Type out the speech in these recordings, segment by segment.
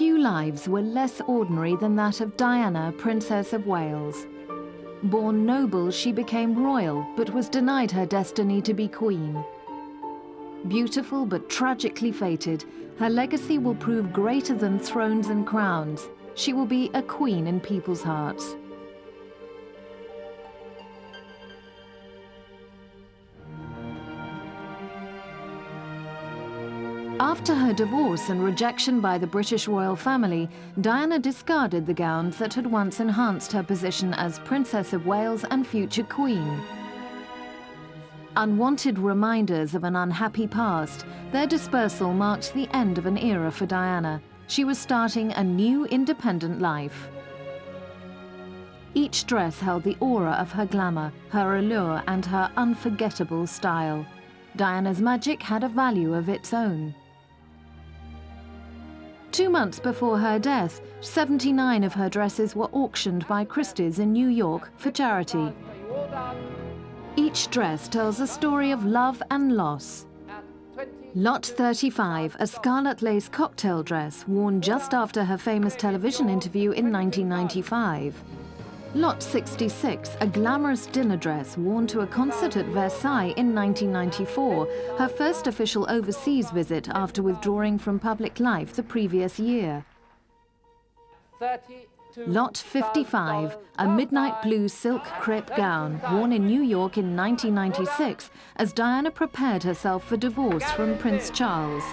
few lives were less ordinary than that of Diana, Princess of Wales. Born noble, she became royal, but was denied her destiny to be queen. Beautiful but tragically fated, her legacy will prove greater than thrones and crowns. She will be a queen in people's hearts. After her divorce and rejection by the British royal family, Diana discarded the gowns that had once enhanced her position as Princess of Wales and future Queen. Unwanted reminders of an unhappy past, their dispersal marked the end of an era for Diana. She was starting a new independent life. Each dress held the aura of her glamour, her allure, and her unforgettable style. Diana's magic had a value of its own. 2 months before her death, 79 of her dresses were auctioned by Christie's in New York for charity. Each dress tells a story of love and loss. Lot 35, a scarlet lace cocktail dress worn just after her famous television interview in 1995. Lot 66, a glamorous dinner dress worn to a concert at Versailles in 1994, her first official overseas visit after withdrawing from public life the previous year. Lot 55, a midnight blue silk crepe gown worn in New York in 1996 as Diana prepared herself for divorce from Prince Charles.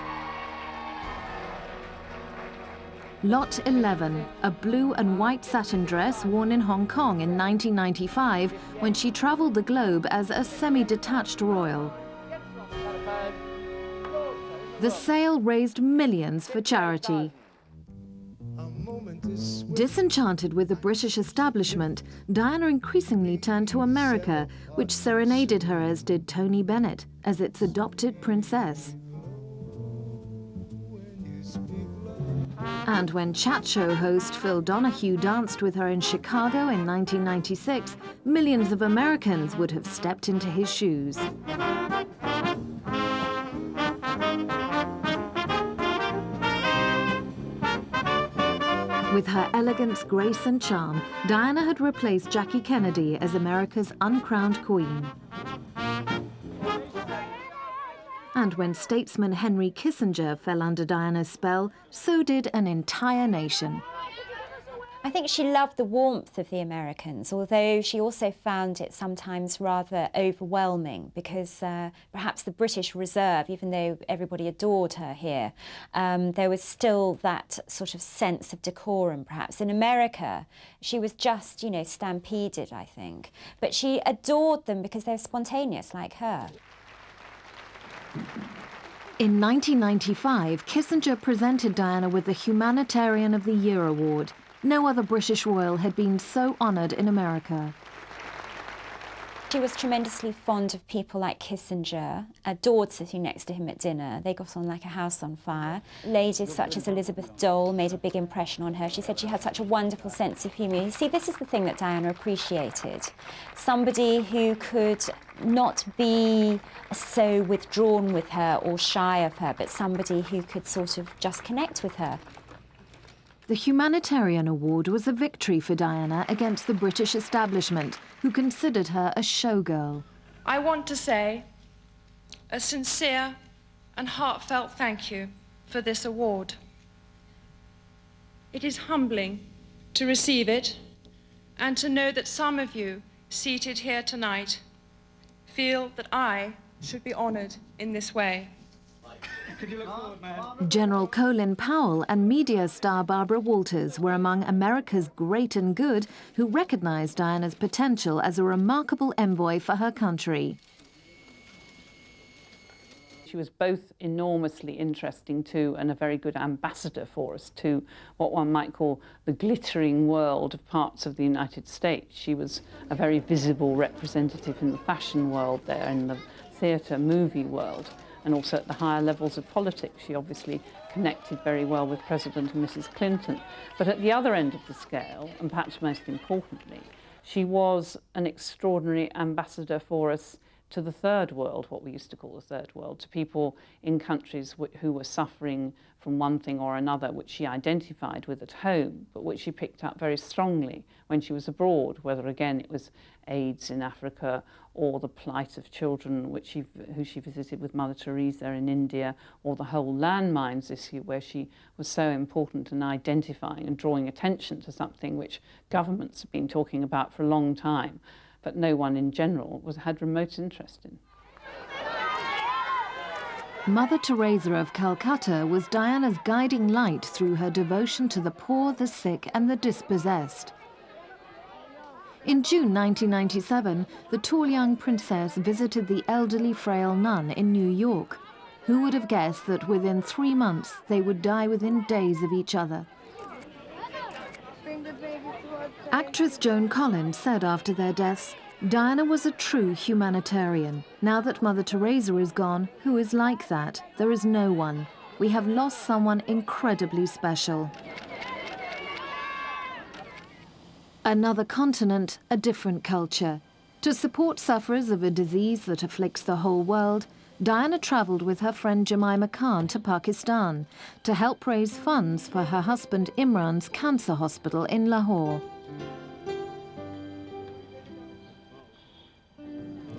Lot 11, a blue and white satin dress worn in Hong Kong in 1995 when she traveled the globe as a semi-detached royal. The sale raised millions for charity. Disenchanted with the British establishment, Diana increasingly turned to America, which serenaded her as did Tony Bennett, as its adopted princess. And when chat show host Phil Donahue danced with her in Chicago in 1996, millions of Americans would have stepped into his shoes. With her elegance, grace and charm, Diana had replaced Jackie Kennedy as America's uncrowned queen. And when statesman Henry Kissinger fell under Diana's spell, so did an entire nation. I think she loved the warmth of the Americans, although she also found it sometimes rather overwhelming because perhaps the British Reserve, even though everybody adored her here, there was still that sort of sense of decorum, perhaps. In America, she was just, you know, stampeded, I think. But she adored them because they were spontaneous, like her. In 1995, Kissinger presented Diana with the Humanitarian of the Year award. No other British royal had been so honoured in America. She was tremendously fond of people like Kissinger, adored sitting next to him at dinner. They got on like a house on fire. Ladies such as Elizabeth Dole made a big impression on her. She said she had such a wonderful sense of humour. You see, this is the thing that Diana appreciated. Somebody who could not be so withdrawn with her or shy of her, but somebody who could sort of just connect with her. The Humanitarian Award was a victory for Diana against the British establishment, who considered her a showgirl. I want to say a sincere and heartfelt thank you for this award. It is humbling to receive it and to know that some of you seated here tonight feel that I should be honoured in this way. General Colin Powell and media star Barbara Walters were among America's great and good who recognized Diana's potential as a remarkable envoy for her country. She was both enormously interesting too and a very good ambassador for us to what one might call the glittering world of parts of the United States. She was a very visible representative in the fashion world there, in the theatre, movie world, and also at the higher levels of politics. She obviously connected very well with President and Mrs. Clinton. But at the other end of the scale, and perhaps most importantly, she was an extraordinary ambassador for us to the third world, what we used to call the third world, to people in countries who were suffering from one thing or another, which she identified with at home, but which she picked up very strongly when she was abroad, whether again it was AIDS in Africa or the plight of children who she visited with Mother Teresa in India, or the whole landmines issue where she was so important in identifying and drawing attention to something which governments have been talking about for a long time, but no one in general had remote interest in. Mother Teresa of Calcutta was Diana's guiding light through her devotion to the poor, the sick and the dispossessed. In June 1997, the tall young princess visited the elderly frail nun in New York. Who would have guessed that within 3 months they would die within days of each other? Actress Joan Collins said after their deaths, "Diana was a true humanitarian. Now that Mother Teresa is gone, who is like that? There is no one. We have lost someone incredibly special." Another continent, a different culture. To support sufferers of a disease that afflicts the whole world, Diana travelled with her friend Jemima Khan to Pakistan to help raise funds for her husband Imran's cancer hospital in Lahore.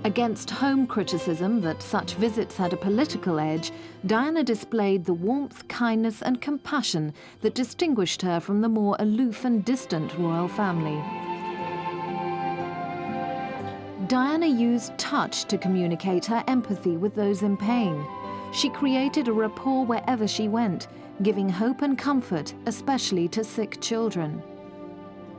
Against home criticism that such visits had a political edge, Diana displayed the warmth, kindness and compassion that distinguished her from the more aloof and distant royal family. Diana used touch to communicate her empathy with those in pain. She created a rapport wherever she went, giving hope and comfort, especially to sick children.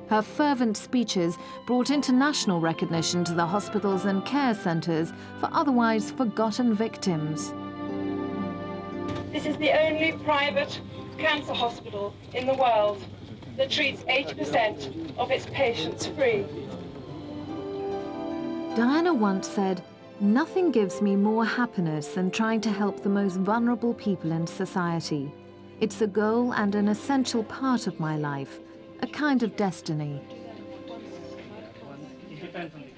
Her fervent speeches brought international recognition to the hospitals and care centres for otherwise forgotten victims. This is the only private cancer hospital in the world that treats 80% of its patients free. Diana once said, "Nothing gives me more happiness than trying to help the most vulnerable people in society. It's a goal and an essential part of my life. A kind of destiny."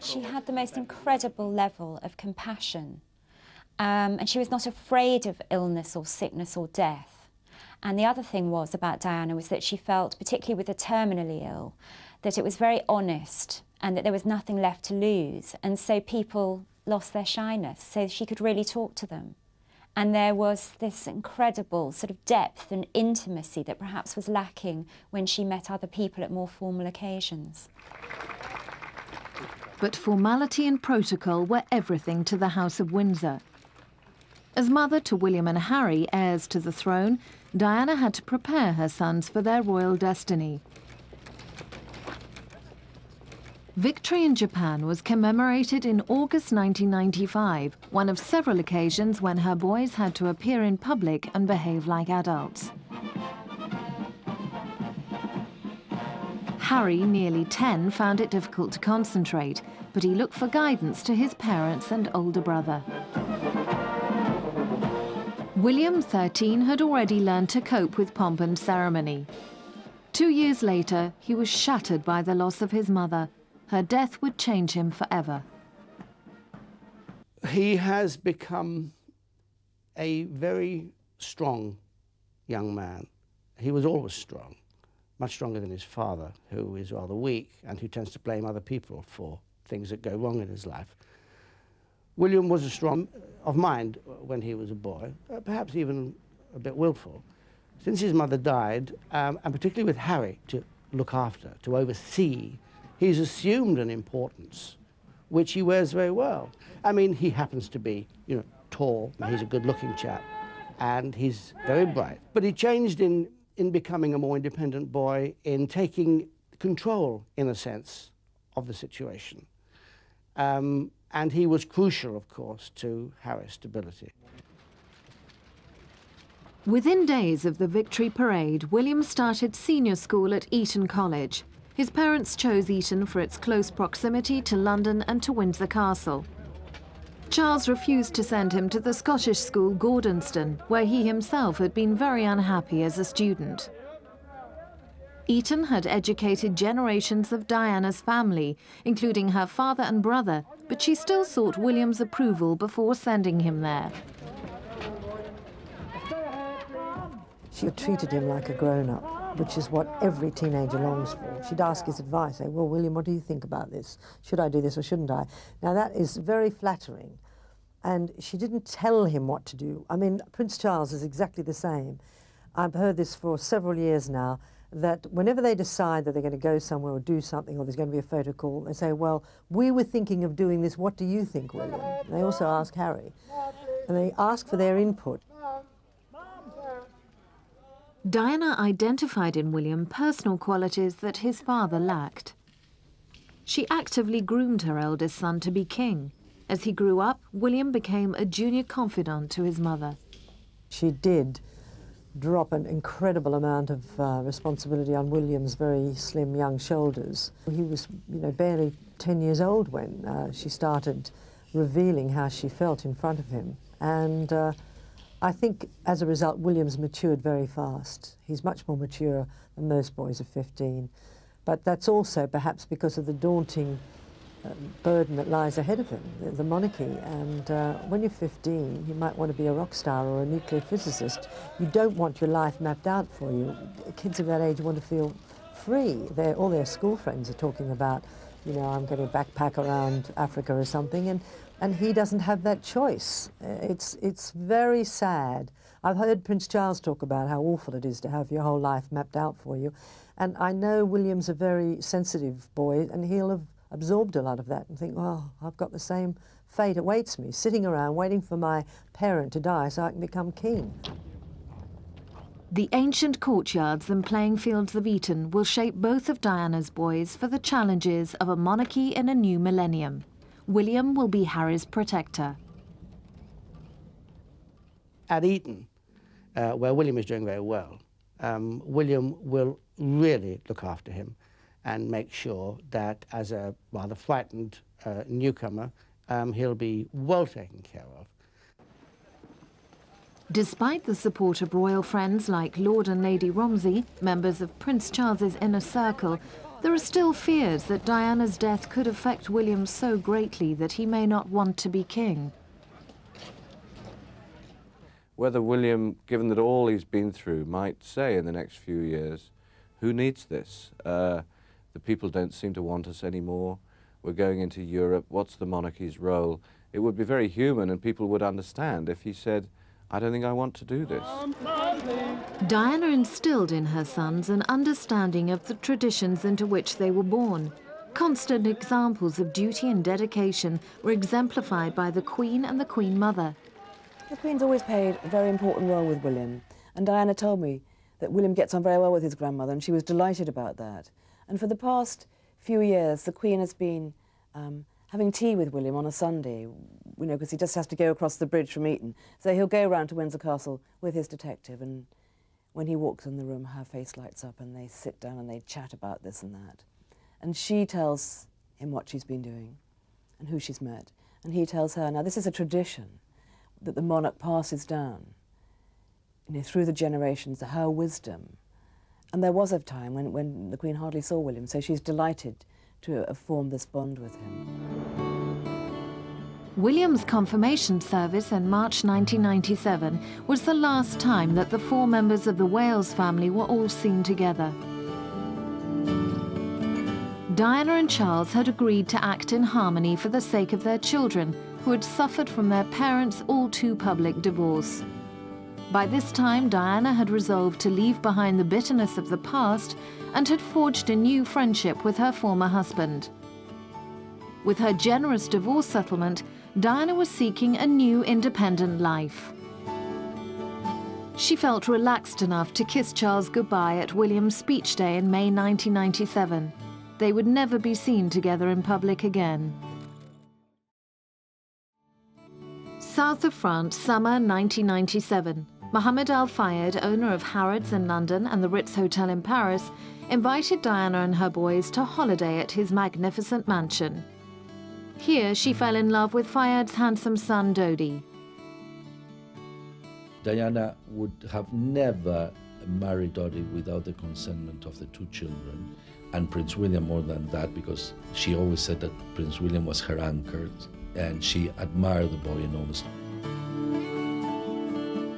She had the most incredible level of compassion, and she was not afraid of illness or sickness or death. And the other thing was about Diana was that she felt, particularly with the terminally ill, that it was very honest and that there was nothing left to lose, and so people lost their shyness, so she could really talk to them. And there was this incredible sort of depth and intimacy that perhaps was lacking when she met other people at more formal occasions. But formality and protocol were everything to the House of Windsor. As mother to William and Harry, heirs to the throne, Diana had to prepare her sons for their royal destiny. Victory in Japan was commemorated in August 1995, one of several occasions when her boys had to appear in public and behave like adults. Harry, nearly 10, found it difficult to concentrate, but he looked for guidance to his parents and older brother. William, 13, had already learned to cope with pomp and ceremony. 2 years later, he was shattered by the loss of his mother. Her death would change him forever. He has become a very strong young man. He was always strong, much stronger than his father, who is rather weak and who tends to blame other people for things that go wrong in his life. William was strong of mind when he was a boy, perhaps even a bit willful. Since his mother died, and particularly with Harry to look after, to oversee, he's assumed an importance, which he wears very well. I mean, he happens to be, tall, he's a good-looking chap, and he's very bright. But he changed in becoming a more independent boy, in taking control, in a sense, of the situation. And he was crucial, of course, to Harry's stability. Within days of the Victory Parade, William started senior school at Eton College. His parents chose Eton for its close proximity to London and to Windsor Castle. Charles refused to send him to the Scottish school Gordonston, where he himself had been very unhappy as a student. Eton had educated generations of Diana's family, including her father and brother, but she still sought William's approval before sending him there. She treated him like a grown-up, which is what every teenager longs for. She'd ask his advice, say, well, William, what do you think about this? Should I do this or shouldn't I? Now, that is very flattering. And she didn't tell him what to do. I mean, Prince Charles is exactly the same. I've heard this for several years now, that whenever they decide that they're going to go somewhere or do something, or there's going to be a photo call, they say, well, we were thinking of doing this, what do you think, William? And they also ask Harry, and they ask for their input. Diana identified in William personal qualities that his father lacked. She actively groomed her eldest son to be king. As he grew up, William became a junior confidant to his mother. She did drop an incredible amount of responsibility on William's very slim young shoulders. He was, barely 10 years old when she started revealing how she felt in front of him. And I think as a result, William's matured very fast. He's much more mature than most boys of 15. But that's also perhaps because of the daunting burden that lies ahead of him, the monarchy. And when you're 15, you might want to be a rock star or a nuclear physicist. You don't want your life mapped out for you. Kids of that age want to feel free. All their school friends are talking about, I'm going to backpack around Africa or something, and he doesn't have that choice. It's very sad. I've heard Prince Charles talk about how awful it is to have your whole life mapped out for you. And I know William's a very sensitive boy, and he'll have absorbed a lot of that and think, well, I've got the same fate awaits me, sitting around waiting for my parent to die so I can become king. The ancient courtyards and playing fields of Eton will shape both of Diana's boys for the challenges of a monarchy in a new millennium. William will be Harry's protector. At Eton, where William is doing very well, William will really look after him and make sure that as a rather frightened newcomer, he'll be well taken care of. Despite the support of royal friends like Lord and Lady Romsey, members of Prince Charles's inner circle, there are still fears that Diana's death could affect William so greatly that he may not want to be king. Whether William, given that all he's been through, might say in the next few years, who needs this? The people don't seem to want us anymore. We're going into Europe. What's the monarchy's role? It would be very human, and people would understand if he said, I don't think I want to do this. Diana instilled in her sons an understanding of the traditions into which they were born. Constant examples of duty and dedication were exemplified by the Queen and the Queen Mother. The Queen's always played a very important role with William, and Diana told me that William gets on very well with his grandmother, and she was delighted about that. And for the past few years, the Queen has been having tea with William on a Sunday, because he just has to go across the bridge from Eton. So he'll go round to Windsor Castle with his detective, and when he walks in the room, her face lights up, and they sit down and they chat about this and that. And she tells him what she's been doing and who she's met. And he tells her, now this is a tradition that the monarch passes down, through the generations, her wisdom. And there was a time when the Queen hardly saw William, so she's delighted to have formed this bond with him. William's confirmation service in March 1997 was the last time that the 4 members of the Wales family were all seen together. Diana and Charles had agreed to act in harmony for the sake of their children, who had suffered from their parents' all-too-public divorce. By this time, Diana had resolved to leave behind the bitterness of the past and had forged a new friendship with her former husband. With her generous divorce settlement, Diana was seeking a new independent life. She felt relaxed enough to kiss Charles goodbye at William's speech day in May 1997. They would never be seen together in public again. South of France, summer 1997. Mohammed Al Fayed, owner of Harrods in London and the Ritz Hotel in Paris, invited Diana and her boys to holiday at his magnificent mansion. Here, she fell in love with Fayed's handsome son, Dodi. Diana would have never marry Dottie without the consentment of the two children, and Prince William more than that, because she always said that Prince William was her anchor, and she admired the boy enormously.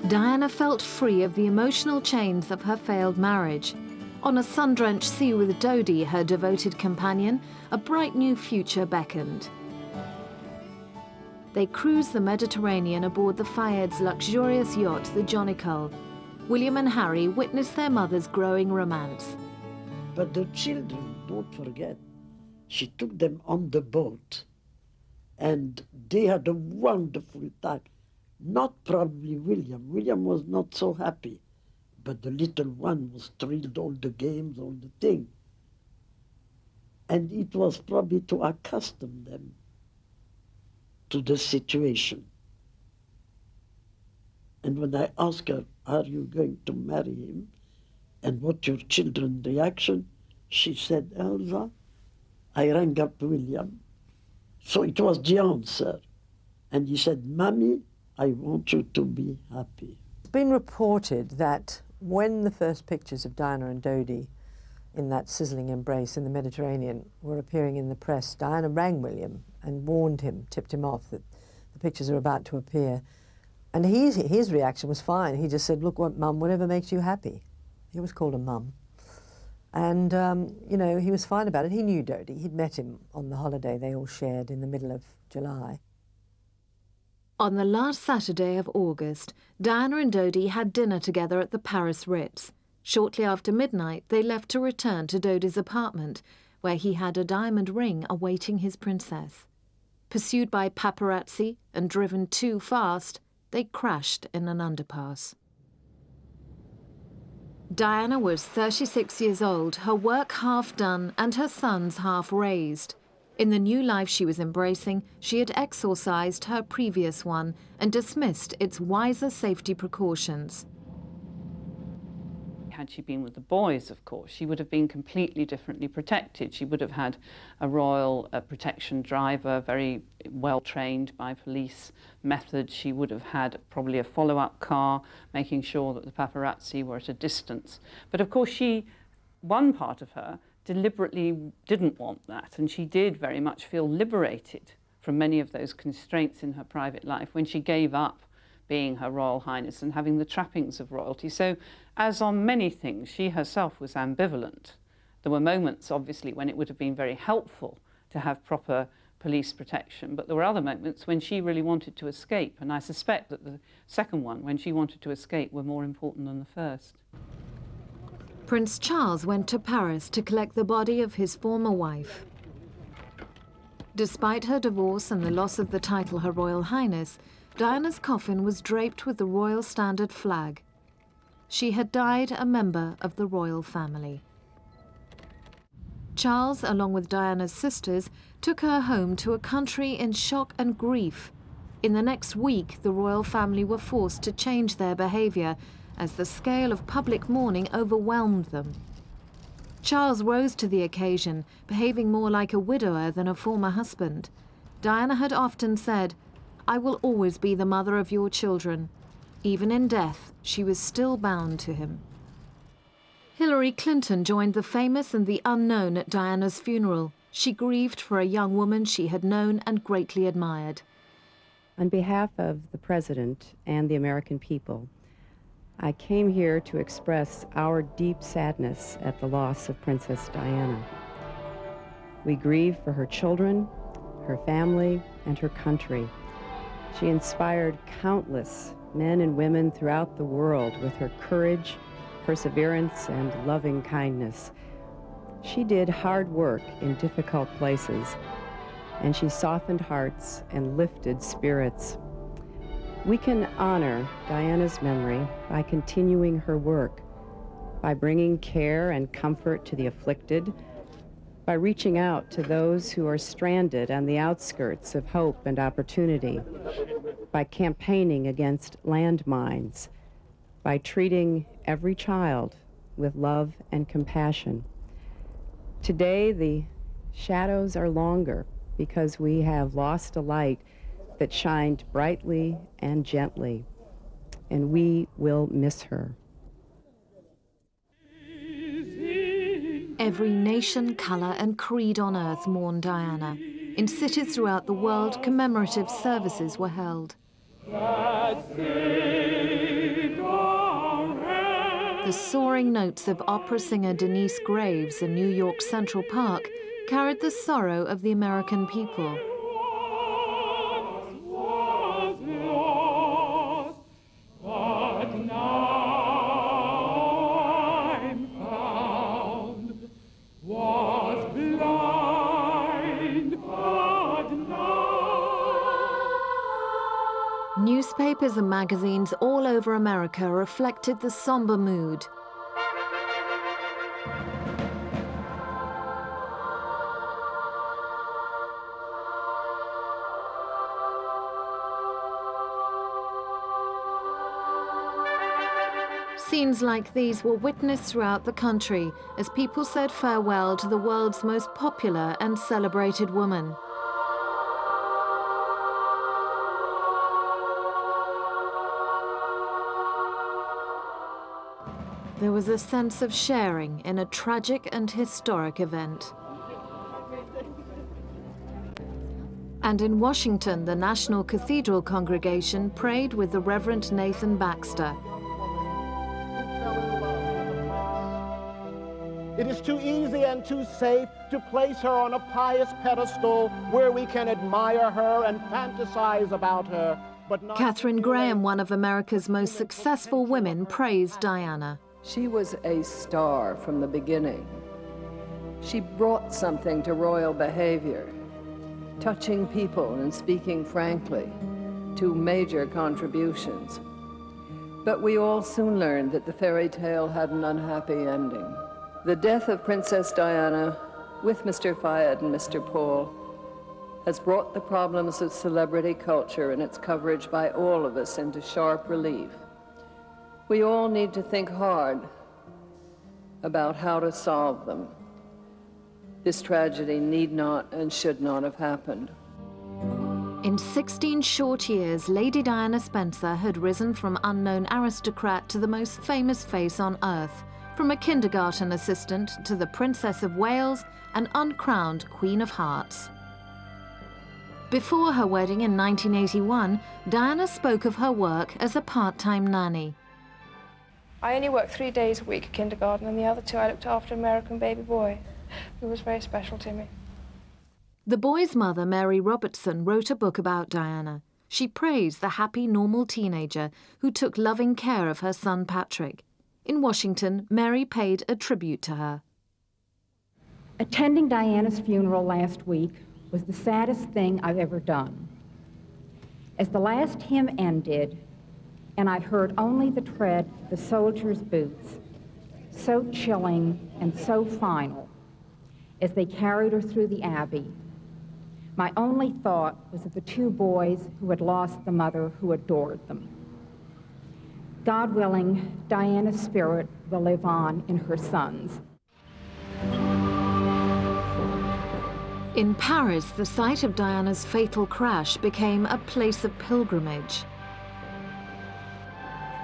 Diana felt free of the emotional chains of her failed marriage. On a sun-drenched sea with Dodie, her devoted companion, a bright new future beckoned. They cruised the Mediterranean aboard the Fayed's luxurious yacht, the Jonicle. William and Harry witnessed their mother's growing romance. But the children, don't forget, she took them on the boat, and they had a wonderful time. Not probably William. William was not so happy, but the little one was thrilled, all the games, all the thing. And it was probably to accustom them to the situation. And when I asked her, are you going to marry him? And what's your children's reaction? She said, Elsa, I rang up William. So it was the answer. And he said, Mommy, I want you to be happy. It's been reported that when the first pictures of Diana and Dodie in that sizzling embrace in the Mediterranean were appearing in the press, Diana rang William and warned him, tipped him off that the pictures are about to appear. And his reaction was fine. He just said, look, Mum, whatever makes you happy. He was called a mum. And, you know, he was fine about it. He knew Dodie. He'd met him on the holiday they all shared in the middle of July. On the last Saturday of August, Diana and Dodie had dinner together at the Paris Ritz. Shortly after midnight, they left to return to Dodie's apartment, where he had a diamond ring awaiting his princess. Pursued by paparazzi and driven too fast, they crashed in an underpass. Diana was 36 years old, her work half done and her sons half raised. In the new life she was embracing, she had exorcised her previous one and dismissed its wiser safety precautions. Had she been with the boys, of course, she would have been completely differently protected. She would have had a royal protection driver, very well trained by police methods. She would have had probably a follow-up car, making sure that the paparazzi were at a distance. But of course, one part of her deliberately didn't want that, and she did very much feel liberated from many of those constraints in her private life when she gave up being Her Royal Highness and having the trappings of royalty. So, as on many things, she herself was ambivalent. There were moments, obviously, when it would have been very helpful to have proper police protection, but there were other moments when she really wanted to escape, and I suspect that the second one, when she wanted to escape, were more important than the first. Prince Charles went to Paris to collect the body of his former wife. Despite her divorce and the loss of the title Her Royal Highness, Diana's coffin was draped with the royal standard flag. She had died a member of the royal family. Charles, along with Diana's sisters, took her home to a country in shock and grief. In the next week, the royal family were forced to change their behavior as the scale of public mourning overwhelmed them. Charles rose to the occasion, behaving more like a widower than a former husband. Diana had often said, "I will always be the mother of your children." Even in death, she was still bound to him. Hillary Clinton joined the famous and the unknown at Diana's funeral. She grieved for a young woman she had known and greatly admired. On behalf of the President and the American people, I came here to express our deep sadness at the loss of Princess Diana. We grieve for her children, her family, and her country. She inspired countless men and women throughout the world with her courage, perseverance, and loving kindness. She did hard work in difficult places, and she softened hearts and lifted spirits. We can honor Diana's memory by continuing her work, by bringing care and comfort to the afflicted, by reaching out to those who are stranded on the outskirts of hope and opportunity, by campaigning against landmines, by treating every child with love and compassion. Today, the shadows are longer because we have lost a light that shined brightly and gently, and we will miss her. Every nation, colour and creed on earth mourned Diana. In cities throughout the world, commemorative services were held. The soaring notes of opera singer Denise Graves in New York's Central Park carried the sorrow of the American people. Newspapers and magazines all over America reflected the somber mood. Scenes like these were witnessed throughout the country as people said farewell to the world's most popular and celebrated woman. There was a sense of sharing in a tragic and historic event. And in Washington, the National Cathedral congregation prayed with the Reverend Nathan Baxter. It is too easy and too safe to place her on a pious pedestal where we can admire her and fantasize about her, but not... Katharine Graham, one of America's most successful women, praised Diana. She was a star from the beginning. She brought something to royal behavior, touching people and speaking frankly, two major contributions. But we all soon learned that the fairy tale had an unhappy ending. The death of Princess Diana, with Mr. Fayed and Mr. Paul, has brought the problems of celebrity culture and its coverage by all of us into sharp relief. We all need to think hard about how to solve them. This tragedy need not and should not have happened. In 16 short years, Lady Diana Spencer had risen from unknown aristocrat to the most famous face on earth, from a kindergarten assistant to the Princess of Wales and uncrowned Queen of Hearts. Before her wedding in 1981, Diana spoke of her work as a part-time nanny. I only worked 3 days a week at kindergarten, and the other 2 I looked after an American baby boy, who was very special to me. The boy's mother, Mary Robertson, wrote a book about Diana. She praised the happy, normal teenager who took loving care of her son Patrick. In Washington, Mary paid a tribute to her. Attending Diana's funeral last week was the saddest thing I've ever done. As the last hymn ended, and I heard only the tread of the soldiers' boots, so chilling and so final, as they carried her through the Abbey, my only thought was of the 2 boys who had lost the mother who adored them. God willing, Diana's spirit will live on in her sons. In Paris, the site of Diana's fatal crash became a place of pilgrimage.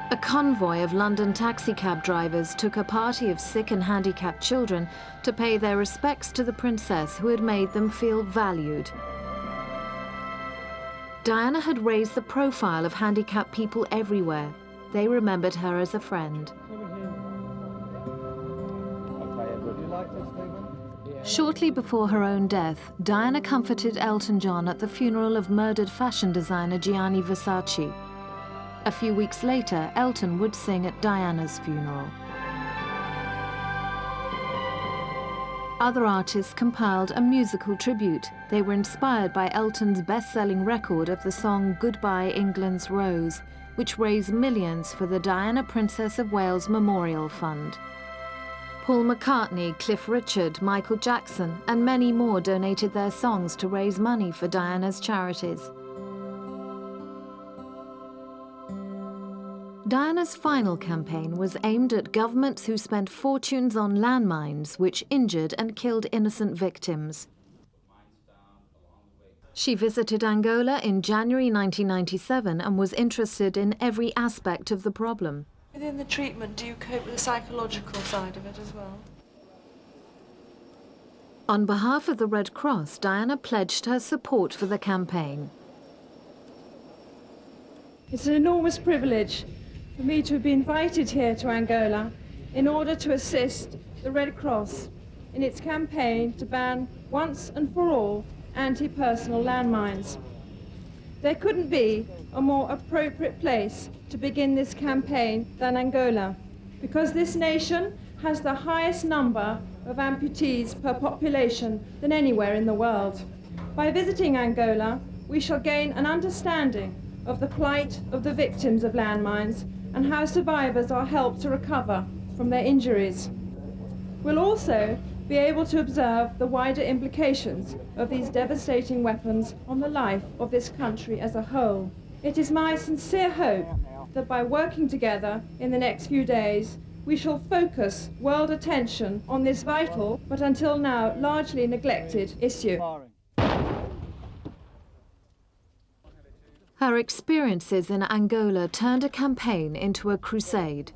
A convoy of London taxicab drivers took a party of sick and handicapped children to pay their respects to the princess who had made them feel valued. Diana had raised the profile of handicapped people everywhere. They remembered her as a friend. Shortly before her own death, Diana comforted Elton John at the funeral of murdered fashion designer Gianni Versace. A few weeks later, Elton would sing at Diana's funeral. Other artists compiled a musical tribute. They were inspired by Elton's best-selling record of the song Goodbye England's Rose, which raised millions for the Diana Princess of Wales Memorial Fund. Paul McCartney, Cliff Richard, Michael Jackson, and many more donated their songs to raise money for Diana's charities. Diana's final campaign was aimed at governments who spent fortunes on landmines which injured and killed innocent victims. She visited Angola in January 1997 and was interested in every aspect of the problem. Within the treatment, do you cope with the psychological side of it as well? On behalf of the Red Cross, Diana pledged her support for the campaign. It's an enormous privilege for me to be invited here to Angola in order to assist the Red Cross in its campaign to ban once and for all anti-personal landmines. There couldn't be a more appropriate place to begin this campaign than Angola, because this nation has the highest number of amputees per population than anywhere in the world. By visiting Angola, we shall gain an understanding of the plight of the victims of landmines and how survivors are helped to recover from their injuries. We'll also be able to observe the wider implications of these devastating weapons on the life of this country as a whole. It is my sincere hope that by working together in the next few days, we shall focus world attention on this vital, but until now largely neglected, issue. Her experiences in Angola turned a campaign into a crusade.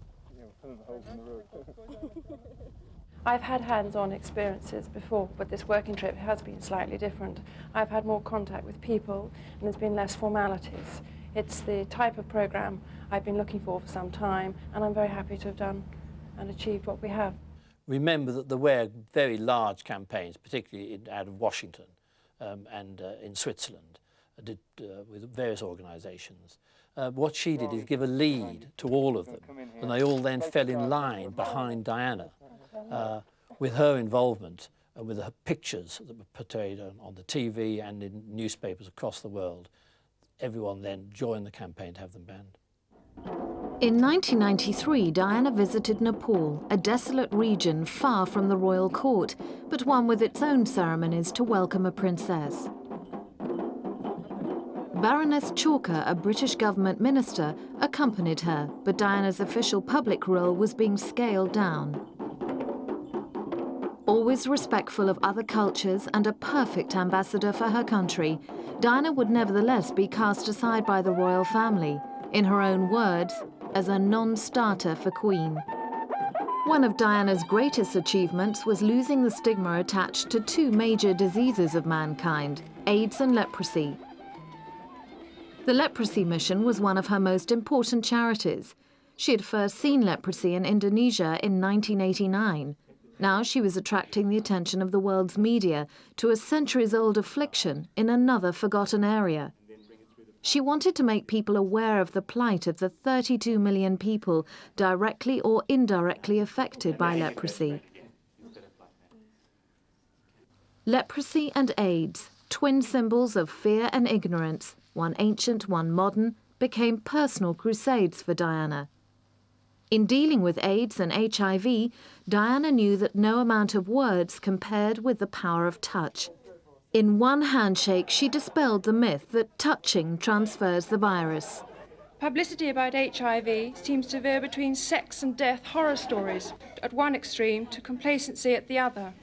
I've had hands-on experiences before, but this working trip has been slightly different. I've had more contact with people, and there's been less formalities. It's the type of program I've been looking for some time, and I'm very happy to have done and achieved what we have. Remember that there were very large campaigns, particularly out of Washington and in Switzerland, with various organisations. What she did is give a lead to all of them, and they all then fell in line behind Diana. With her involvement and with her pictures that were portrayed on the TV and in newspapers across the world, everyone then joined the campaign to have them banned. In 1993, Diana visited Nepal, a desolate region far from the royal court, but one with its own ceremonies to welcome a princess. Baroness Chalker, a British government minister, accompanied her, but Diana's official public role was being scaled down. Always respectful of other cultures and a perfect ambassador for her country, Diana would nevertheless be cast aside by the royal family, in her own words, as a non-starter for Queen. One of Diana's greatest achievements was losing the stigma attached to two major diseases of mankind, AIDS and leprosy. The leprosy mission was one of her most important charities. She had first seen leprosy in Indonesia in 1989. Now she was attracting the attention of the world's media to a centuries-old affliction in another forgotten area. She wanted to make people aware of the plight of the 32 million people directly or indirectly affected by leprosy. Leprosy and AIDS, twin symbols of fear and ignorance, one ancient, one modern, became personal crusades for Diana. In dealing with AIDS and HIV, Diana knew that no amount of words compared with the power of touch. In one handshake, she dispelled the myth that touching transfers the virus. Publicity about HIV seems to veer between sex and death horror stories at one extreme to complacency at the other.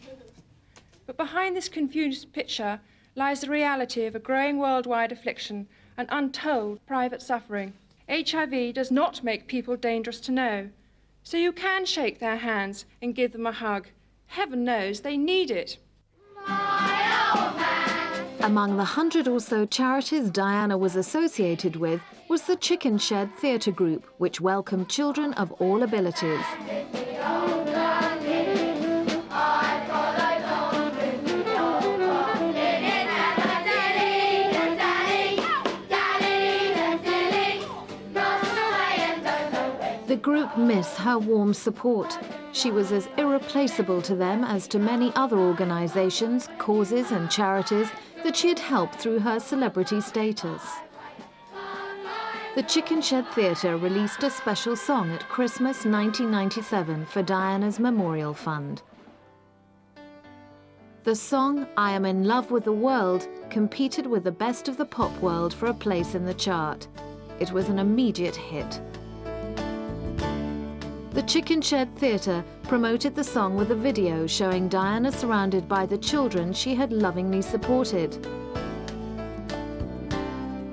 But behind this confused picture lies the reality of a growing worldwide affliction and untold private suffering. HIV does not make people dangerous to know, so you can shake their hands and give them a hug. Heaven knows they need it. Among the 100 or so charities Diana was associated with was the Chicken Shed Theatre Group, which welcomed children of all abilities. The group missed her warm support. She was as irreplaceable to them as to many other organisations, causes and charities that she had helped through her celebrity status. The Chicken Shed Theatre released a special song at Christmas 1997 for Diana's Memorial Fund. The song, I Am in Love with the World, competed with the best of the pop world for a place in the chart. It was an immediate hit. The Chicken Shed Theatre promoted the song with a video showing Diana surrounded by the children she had lovingly supported.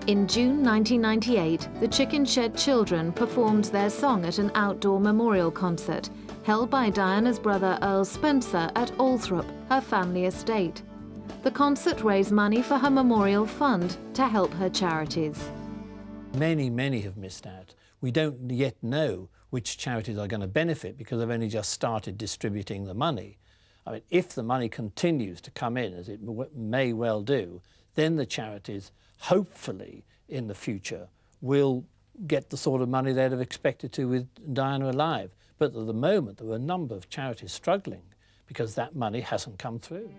In June 1998, the Chicken Shed Children performed their song at an outdoor memorial concert held by Diana's brother Earl Spencer at Althorp, her family estate. The concert raised money for her memorial fund to help her charities. Many have missed out. We don't yet know which charities are going to benefit because they've only just started distributing the money. I mean, if the money continues to come in, as it may well do, then the charities, hopefully, in the future, will get the sort of money they'd have expected to with Diana alive. But at the moment, there were a number of charities struggling because that money hasn't come through.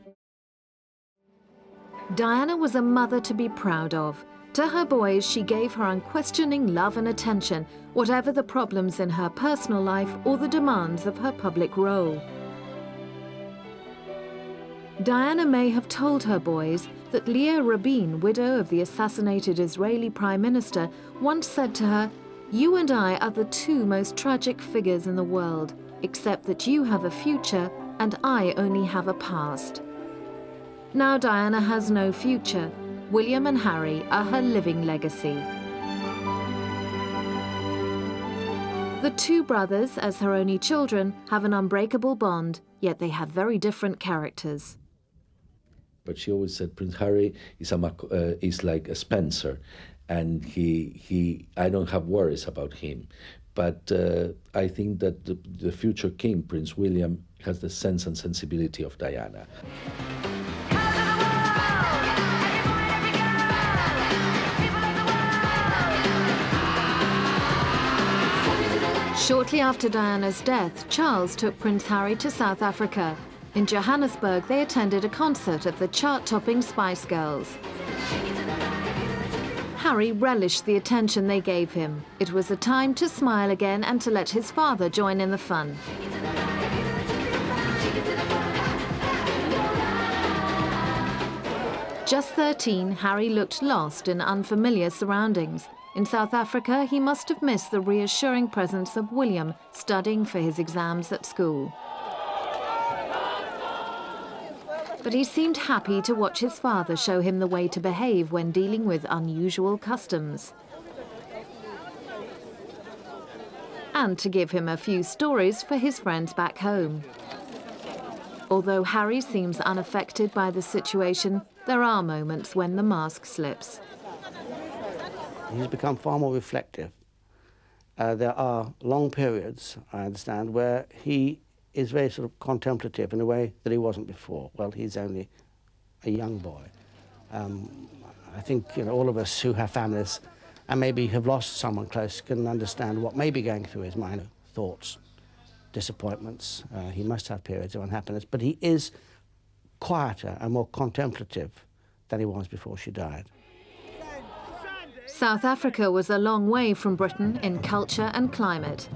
Diana was a mother to be proud of. To her boys, she gave her unquestioning love and attention, whatever the problems in her personal life or the demands of her public role. Diana may have told her boys that Leah Rabin, widow of the assassinated Israeli Prime Minister, once said to her, "You and I are the two most tragic figures in the world, except that you have a future and I only have a past." Now Diana has no future. William and Harry are her living legacy. The two brothers, as her only children, have an unbreakable bond, yet they have very different characters. But she always said Prince Harry is like a Spencer, and I don't have worries about him. But I think that the future king, Prince William, has the sense and sensibility of Diana. Shortly after Diana's death, Charles took Prince Harry to South Africa. In Johannesburg, they attended a concert of the chart-topping Spice Girls. Harry relished the attention they gave him. It was a time to smile again and to let his father join in the fun. Just 13, Harry looked lost in unfamiliar surroundings. In South Africa, he must have missed the reassuring presence of William studying for his exams at school. But he seemed happy to watch his father show him the way to behave when dealing with unusual customs. And to give him a few stories for his friends back home. Although Harry seems unaffected by the situation, there are moments when the mask slips. He's become far more reflective. There are long periods, I understand, where he is very sort of contemplative in a way that he wasn't before. Well, he's only a young boy. I think all of us who have families and maybe have lost someone close can understand what may be going through his mind, thoughts, disappointments. He must have periods of unhappiness, but he is quieter and more contemplative than he was before she died. South Africa was a long way from Britain in culture and climate.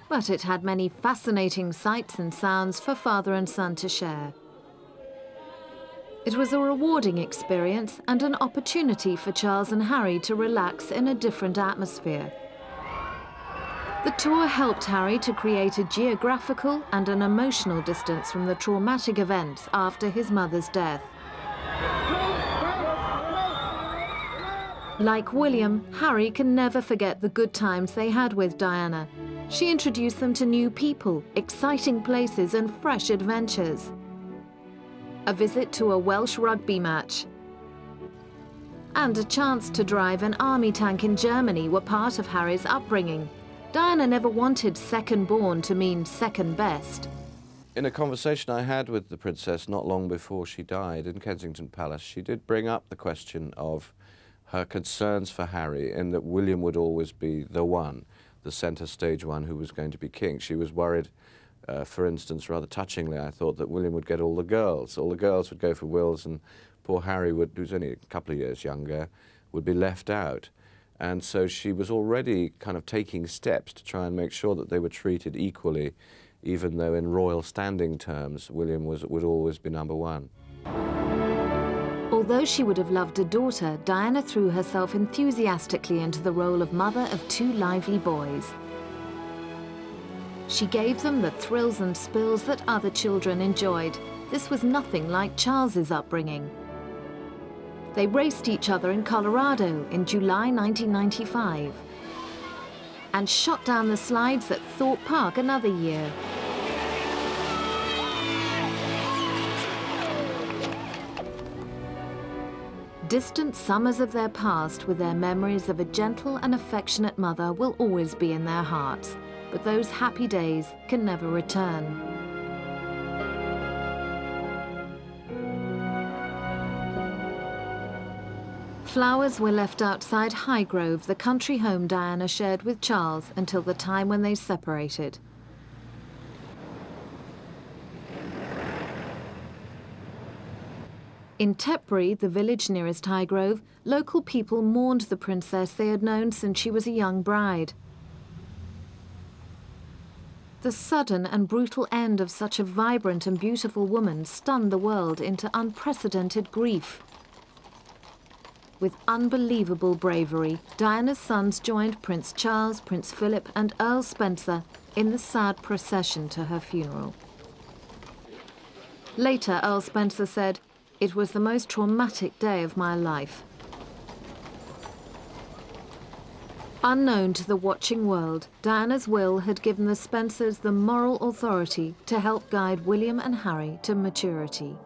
But it had many fascinating sights and sounds for father and son to share. It was a rewarding experience and an opportunity for Charles and Harry to relax in a different atmosphere. The tour helped Harry to create a geographical and an emotional distance from the traumatic events after his mother's death. Like William, Harry can never forget the good times they had with Diana. She introduced them to new people, exciting places and fresh adventures. A visit to a Welsh rugby match and a chance to drive an army tank in Germany were part of Harry's upbringing. Diana never wanted second born to mean second best. In a conversation I had with the princess not long before she died in Kensington Palace, she did bring up the question of her concerns for Harry and that William would always be the one, the centre stage one who was going to be king. She was worried, for instance, rather touchingly, I thought that William would get all the girls. All the girls would go for wills and poor Harry, who's only a couple of years younger, would be left out. And so she was already kind of taking steps to try and make sure that they were treated equally, even though in royal standing terms, William would always be number one. Although she would have loved a daughter, Diana threw herself enthusiastically into the role of mother of two lively boys. She gave them the thrills and spills that other children enjoyed. This was nothing like Charles's upbringing. They raced each other in Colorado in July 1995 and shot down the slides at Thorpe Park another year. Distant summers of their past with their memories of a gentle and affectionate mother will always be in their hearts, but those happy days can never return. Flowers were left outside Highgrove, the country home Diana shared with Charles until the time when they separated. In Tetbury, the village nearest Highgrove, local people mourned the princess they had known since she was a young bride. The sudden and brutal end of such a vibrant and beautiful woman stunned the world into unprecedented grief. With unbelievable bravery, Diana's sons joined Prince Charles, Prince Philip, and Earl Spencer in the sad procession to her funeral. Later, Earl Spencer said, "It was the most traumatic day of my life." Unknown to the watching world, Diana's will had given the Spencers the moral authority to help guide William and Harry to maturity.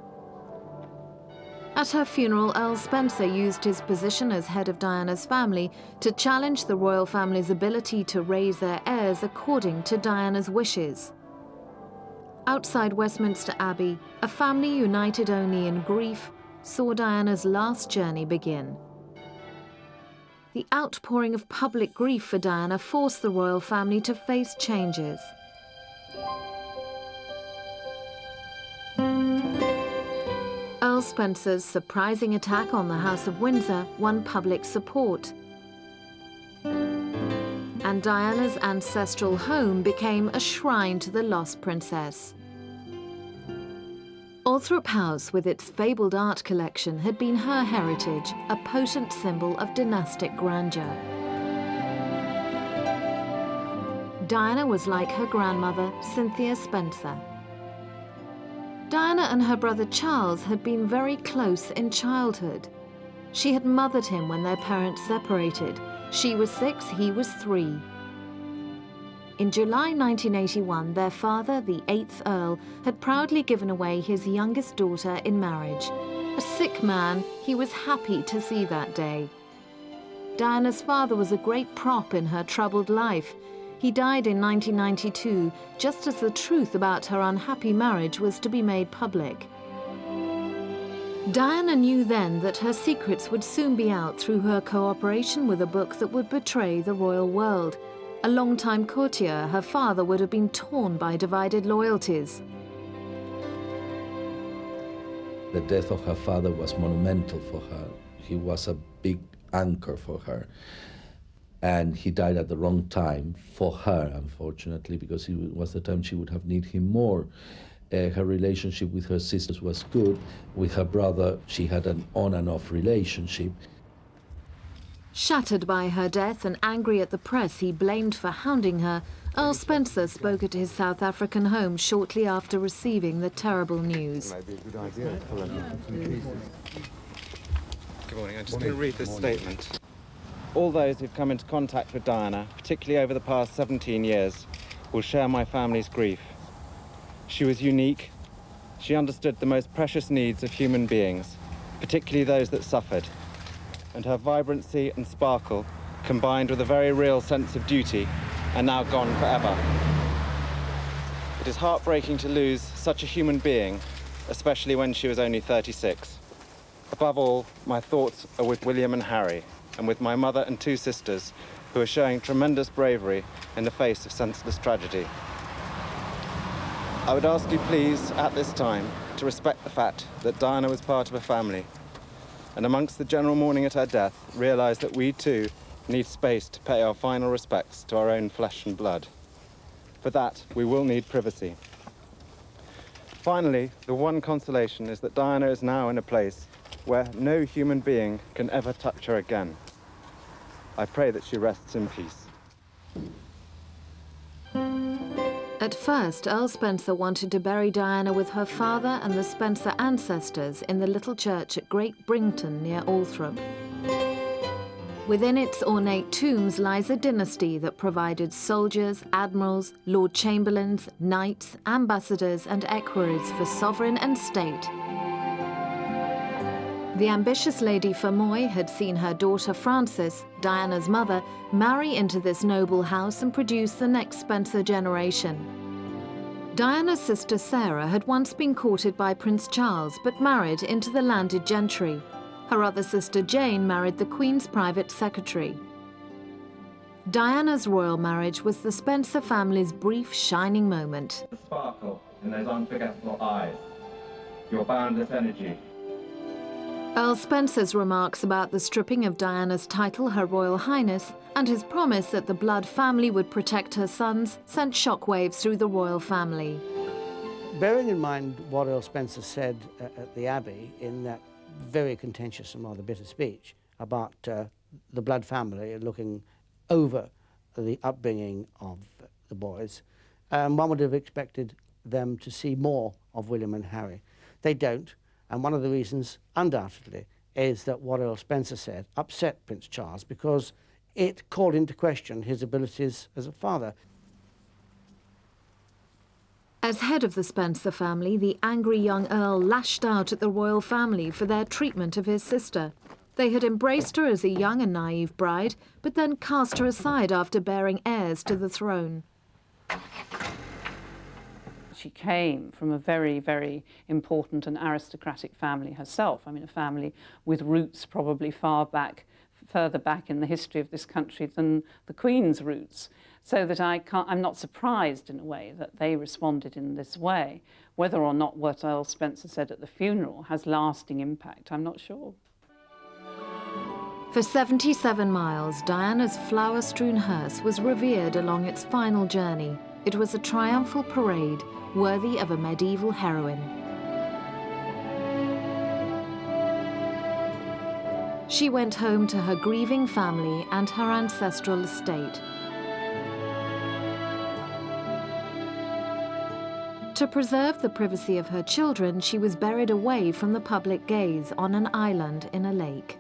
At her funeral, Earl Spencer used his position as head of Diana's family to challenge the royal family's ability to raise their heirs according to Diana's wishes. Outside Westminster Abbey, a family united only in grief saw Diana's last journey begin. The outpouring of public grief for Diana forced the royal family to face changes. Earl Spencer's surprising attack on the House of Windsor won public support, and Diana's ancestral home became a shrine to the lost princess. Althorp House, with its fabled art collection, had been her heritage, a potent symbol of dynastic grandeur. Diana was like her grandmother, Cynthia Spencer. Diana and her brother Charles had been very close in childhood. She had mothered him when their parents separated. She was 6, he was 3. In July 1981, their father, the 8th Earl, had proudly given away his youngest daughter in marriage. A sick man, he was happy to see that day. Diana's father was a great prop in her troubled life. He died in 1992, just as the truth about her unhappy marriage was to be made public. Diana knew then that her secrets would soon be out through her cooperation with a book that would betray the royal world. A longtime courtier, her father would have been torn by divided loyalties. The death of her father was monumental for her. He was a big anchor for her. And he died at the wrong time for her, unfortunately, because it was the time she would have needed him more. Her relationship with her sisters was good. With her brother, she had an on and off relationship. Shattered by her death and angry at the press he blamed for hounding her, Earl Spencer spoke at his South African home shortly after receiving the terrible news. Good morning. I'm just going to read this statement. All those who've come into contact with Diana, particularly over the past 17 years, will share my family's grief. She was unique. She understood the most precious needs of human beings, particularly those that suffered. And her vibrancy and sparkle, combined with a very real sense of duty, are now gone forever. It is heartbreaking to lose such a human being, especially when she was only 36. Above all, my thoughts are with William and Harry, and with my mother and 2 sisters, who are showing tremendous bravery in the face of senseless tragedy. I would ask you please, at this time, to respect the fact that Diana was part of a family, and amongst the general mourning at her death, realise that we too need space to pay our final respects to our own flesh and blood. For that, we will need privacy. Finally, the one consolation is that Diana is now in a place where no human being can ever touch her again. I pray that she rests in peace. At first, Earl Spencer wanted to bury Diana with her father and the Spencer ancestors in the little church at Great Brington near Althorp. Within its ornate tombs lies a dynasty that provided soldiers, admirals, Lord Chamberlains, knights, ambassadors and equerries for sovereign and state. The ambitious Lady Fermoy had seen her daughter Frances, Diana's mother, marry into this noble house and produce the next Spencer generation. Diana's sister Sarah had once been courted by Prince Charles but married into the landed gentry. Her other sister Jane married the Queen's private secretary. Diana's royal marriage was the Spencer family's brief shining moment. The sparkle in those unforgettable eyes, your boundless energy. Earl Spencer's remarks about the stripping of Diana's title, Her Royal Highness, and his promise that the blood family would protect her sons sent shockwaves through the royal family. Bearing in mind what Earl Spencer said at the Abbey in that very contentious and rather bitter speech about the blood family looking over the upbringing of the boys, one would have expected them to see more of William and Harry. They don't. And one of the reasons, undoubtedly, is that what Earl Spencer said upset Prince Charles because it called into question his abilities as a father. As head of the Spencer family, the angry young Earl lashed out at the royal family for their treatment of his sister. They had embraced her as a young and naive bride, but then cast her aside after bearing heirs to the throne. She came from a very, very important and aristocratic family herself. I mean, a family with roots probably further back in the history of this country than the Queen's roots. So that I'm not surprised in a way that they responded in this way. Whether or not what Earl Spencer said at the funeral has lasting impact, I'm not sure. For 77 miles, Diana's flower-strewn hearse was revered along its final journey. It was a triumphal parade worthy of a medieval heroine. She went home to her grieving family and her ancestral estate. To preserve the privacy of her children, she was buried away from the public gaze on an island in a lake.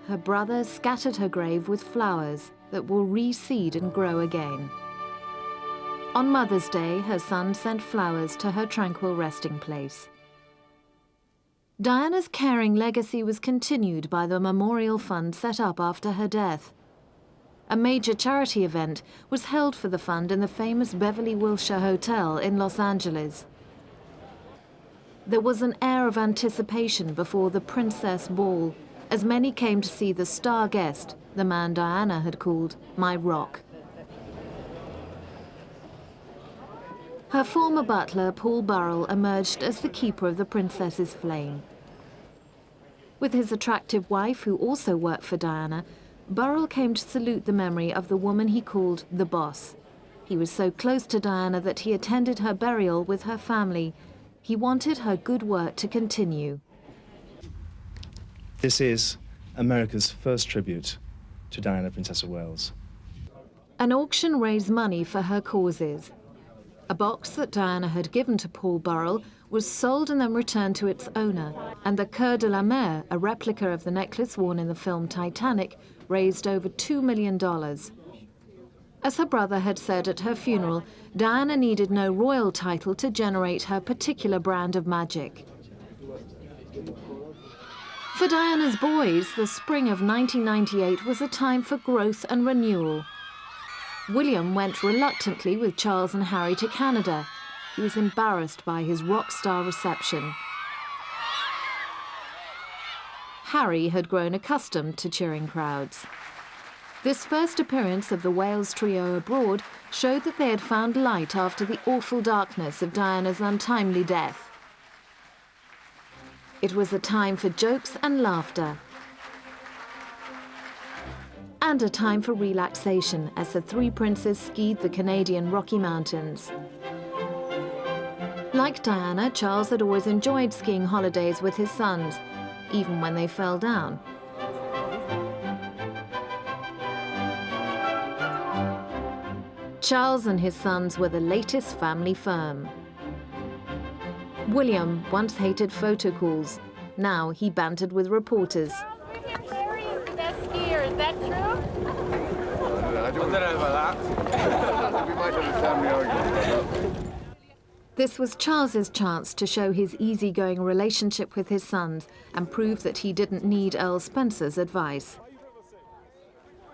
Her brothers scattered her grave with flowers that will reseed and grow again. On Mother's Day, her son sent flowers to her tranquil resting place. Diana's caring legacy was continued by the memorial fund set up after her death. A major charity event was held for the fund in the famous Beverly Wilshire Hotel in Los Angeles. There was an air of anticipation before the Princess Ball, as many came to see the star guest, the man Diana had called my rock. Her former butler, Paul Burrell, emerged as the keeper of the princess's flame. With his attractive wife, who also worked for Diana, Burrell came to salute the memory of the woman he called the boss. He was so close to Diana that he attended her burial with her family. He wanted her good work to continue. This is America's first tribute to Diana, Princess of Wales. An auction raised money for her causes. A box that Diana had given to Paul Burrell was sold and then returned to its owner, and the Coeur de la Mer, a replica of the necklace worn in the film Titanic, raised over $2 million. As her brother had said at her funeral, Diana needed no royal title to generate her particular brand of magic. For Diana's boys, the spring of 1998 was a time for growth and renewal. William went reluctantly with Charles and Harry to Canada. He was embarrassed by his rock star reception. Harry had grown accustomed to cheering crowds. This first appearance of the Wales trio abroad showed that they had found light after the awful darkness of Diana's untimely death. It was a time for jokes and laughter, and a time for relaxation as the three princes skied the Canadian Rocky Mountains. Like Diana, Charles had always enjoyed skiing holidays with his sons, even when they fell down. Charles and his sons were the latest family firm. William once hated photo calls. Now he bantered with reporters. Larry is the best skier, is that true? I don't know about that. We might have a family argument. This was Charles's chance to show his easygoing relationship with his sons and prove that he didn't need Earl Spencer's advice.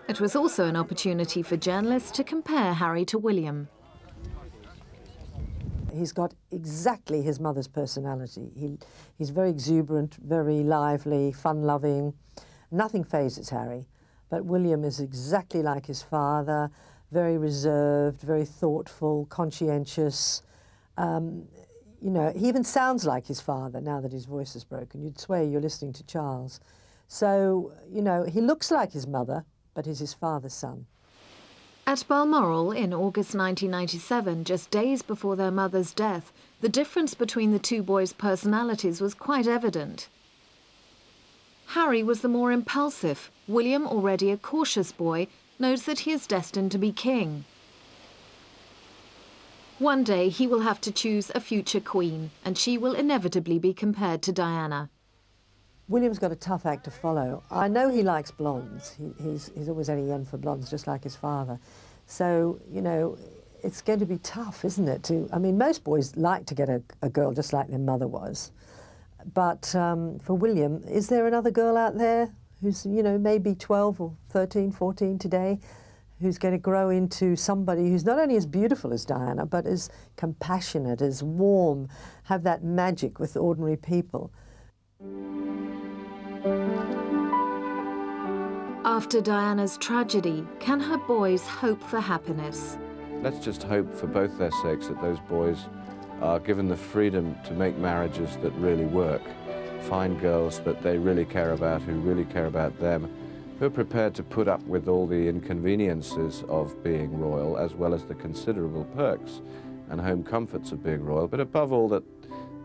It was also an opportunity for journalists to compare Harry to William. He's got exactly his mother's personality. He's very exuberant, very lively, fun-loving. Nothing phases Harry. But William is exactly like his father, very reserved, very thoughtful, conscientious. You know, he even sounds like his father now that his voice is broken. You'd swear you're listening to Charles. So, you know, he looks like his mother, but he's his father's son. At Balmoral in August 1997, just days before their mother's death, the difference between the two boys' personalities was quite evident. Harry was the more impulsive. William, already a cautious boy, knows that he is destined to be king. One day he will have to choose a future queen, and she will inevitably be compared to Diana. William's got a tough act to follow. I know he likes blondes. He's always had a yen for blondes, just like his father. So, you know, it's going to be tough, isn't it? I mean, most boys like to get a girl just like their mother was. But for William, is there another girl out there who's, you know, maybe 12 or 13, 14 today, who's going to grow into somebody who's not only as beautiful as Diana, but as compassionate, as warm, have that magic with ordinary people? After Diana's tragedy, can her boys hope for happiness? Let's just hope for both their sakes that those boys are given the freedom to make marriages that really work, find girls that they really care about, who really care about them, who are prepared to put up with all the inconveniences of being royal, as well as the considerable perks and home comforts of being royal, but above all that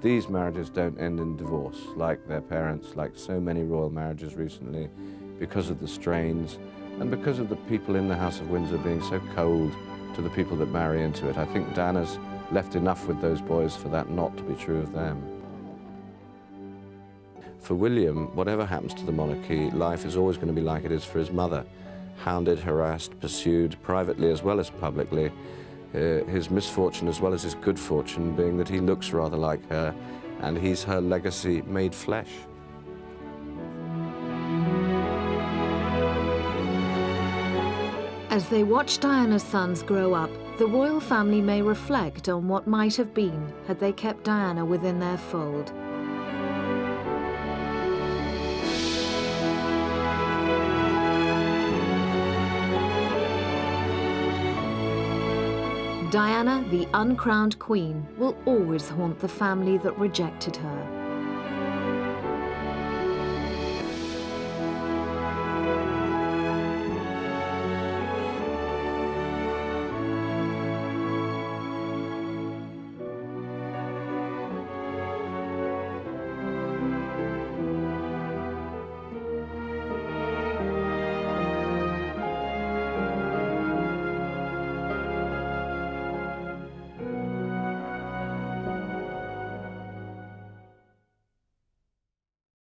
these marriages don't end in divorce, like their parents, like so many royal marriages recently, because of the strains and because of the people in the House of Windsor being so cold to the people that marry into it. I think Diana's left enough with those boys for that not to be true of them. For William, whatever happens to the monarchy, life is always going to be like it is for his mother. Hounded, harassed, pursued, privately as well as publicly. His misfortune as well as his good fortune being that he looks rather like her, and he's her legacy made flesh. As they watch Diana's sons grow up, the royal family may reflect on what might have been had they kept Diana within their fold. Diana, the uncrowned queen, will always haunt the family that rejected her.